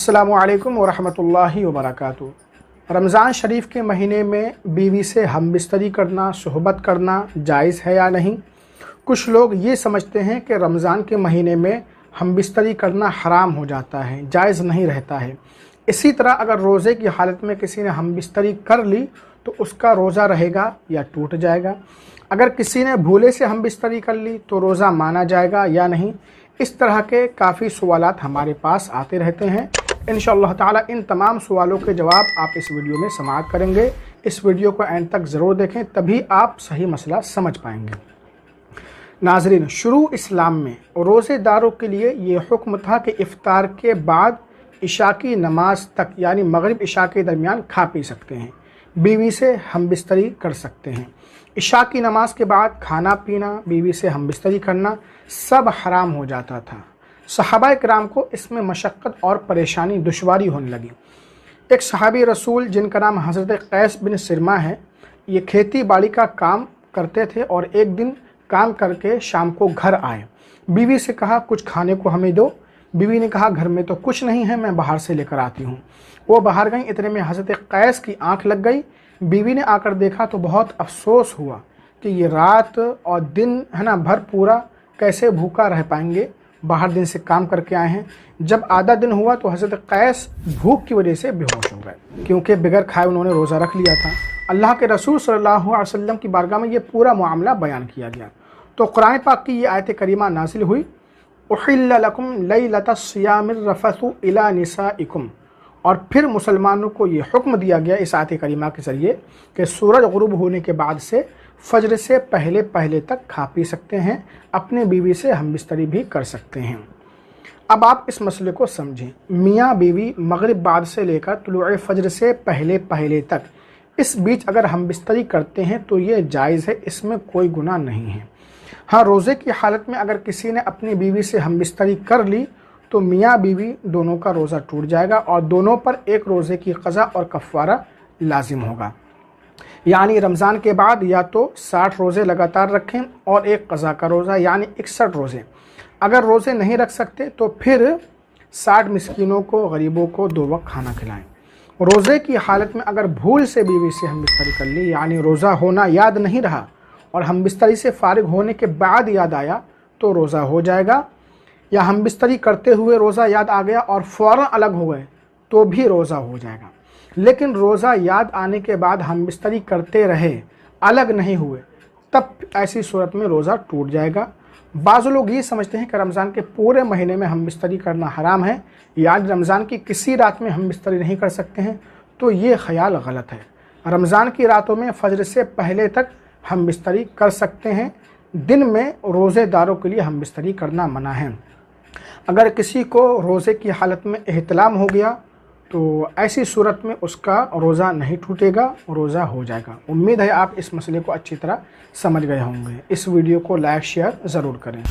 अस्सलामुअलैकुम वरहमतुल्लाहि वबरकातुहू। रमज़ान शरीफ के महीने में बीवी से हमबिस्तरी करना, सोहबत करना जायज़ है या नहीं? कुछ लोग ये समझते हैं कि रमज़ान के महीने में हमबिस्तरी करना हराम हो जाता है, जायज़ नहीं रहता है। इसी तरह अगर रोज़े की हालत में किसी ने हमबिस्तरी कर ली तो उसका रोज़ा रहेगा या टूट जाएगा। अगर किसी ने भूले से हमबिस्तरी कर ली तो रोज़ा माना जाएगा या नहीं? इस तरह के काफ़ी सवालात हमारे पास आते रहते हैं। इंशाअल्लाह ताला इन तमाम सवालों के जवाब आप इस वीडियो में समाअत करेंगे। इस वीडियो को एंड तक ज़रूर देखें, तभी आप सही मसला समझ पाएंगे। नाज़रीन, शुरू इस्लाम में रोज़ेदारों के लिए ये हुक्म था कि इफ्तार के बाद इशा की नमाज तक यानी मगरिब इशा के दरमियान खा पी सकते हैं, बीवी से हमबिस्तरी कर सकते हैं। इशा की नमाज के बाद खाना पीना, बीवी से हमबिस्तरी करना सब हराम हो जाता था। सहाबा किराम को इसमें मशक्क़त और परेशानी, दुश्वारी होने लगी। एक सहाबी रसूल जिनका नाम हज़रत कैस बिन सिरमा है, ये खेती बाड़ी का काम करते थे और एक दिन काम करके शाम को घर आए। बीवी से कहा कुछ खाने को हमें दो। बीवी ने कहा घर में तो कुछ नहीं है, मैं बाहर से लेकर आती हूँ। वो बाहर गई, इतने में हज़रत कैस की आंख लग गई। बीवी ने आकर देखा तो बहुत अफसोस हुआ कि ये रात और दिन है ना भर पूरा कैसे भूखा रह पाएंगे, बाहर दिन से काम करके आए हैं। जब आधा दिन हुआ तो हज़रत कैस भूख की वजह से बेहोश हो गए, क्योंकि बगैर खाए उन्होंने रोज़ा रख लिया था। अल्लाह के रसूल सल्लल्लाहु अलैहि वसल्लम की बारगाह में ये पूरा मामला बयान किया गया तो कुरान पाक की ये आयत करीमा नाजिल हुई, उहिल्ल लकुम लैलतस सियामिर रफ़सु इला निसाइकुम। और फिर मुसलमानों को ये हुक्म दिया गया इस आयत करीमा के ज़रिए कि सूरज गुरूब होने के बाद से फजर से पहले पहले तक खा पी सकते हैं, अपने बीवी से हमबिस्तरी भी कर सकते हैं। अब आप इस मसले को समझें। मियाँ बीवी मगरिब बाद से लेकर तुलूए फजर से पहले पहले तक इस बीच अगर हमबिस्तरी करते हैं तो ये जायज़ है, इसमें कोई गुनाह नहीं है। हाँ, रोज़े की हालत में अगर किसी ने अपनी बीवी से हमबिस्तरी कर ली तो मियाँ बीवी दोनों का रोज़ा टूट जाएगा और दोनों पर एक रोज़े की क़ज़ा और कफ़ारा लाजिम होगा। यानी रमज़ान के बाद या तो 60 रोज़े लगातार रखें और एक क़ज़ा का रोज़ा यानी 61 रोज़े। अगर रोज़े नहीं रख सकते तो फिर 60 मिस्कीनों को, गरीबों को 2 वक्त खाना खिलाएं। रोज़े की हालत में अगर भूल से बीवी से हमबिस्तरी कर ली यानी रोज़ा होना याद नहीं रहा और हमबिस्तरी से फारिग होने के बाद याद आया तो रोज़ा हो जाएगा, या हमबिस्तरी करते हुए रोज़ा याद आ गया और फ़ौरन अलग हो गए तो भी रोज़ा हो जाएगा। लेकिन रोज़ा याद आने के बाद हमबिस्तरी करते रहे, अलग नहीं हुए, तब ऐसी सूरत में रोज़ा टूट जाएगा। बाज़ लोग ये समझते हैं कि रमज़ान के पूरे महीने में हमबिस्तरी करना हराम है, यानी रमज़ान की किसी रात में हमबिस्तरी नहीं कर सकते हैं, तो ये ख़याल गलत है। रमज़ान की रातों में फजर से पहले तक हमबिस्तरी कर सकते हैं, दिन में रोज़ेदारों के लिए हमबिस्तरी करना मना है। अगर किसी को रोज़े की हालत में एहतलाम हो गया तो ऐसी सूरत में उसका रोज़ा नहीं टूटेगा, रोज़ा हो जाएगा। उम्मीद है आप इस मसले को अच्छी तरह समझ गए होंगे। इस वीडियो को लाइक शेयर ज़रूर करें।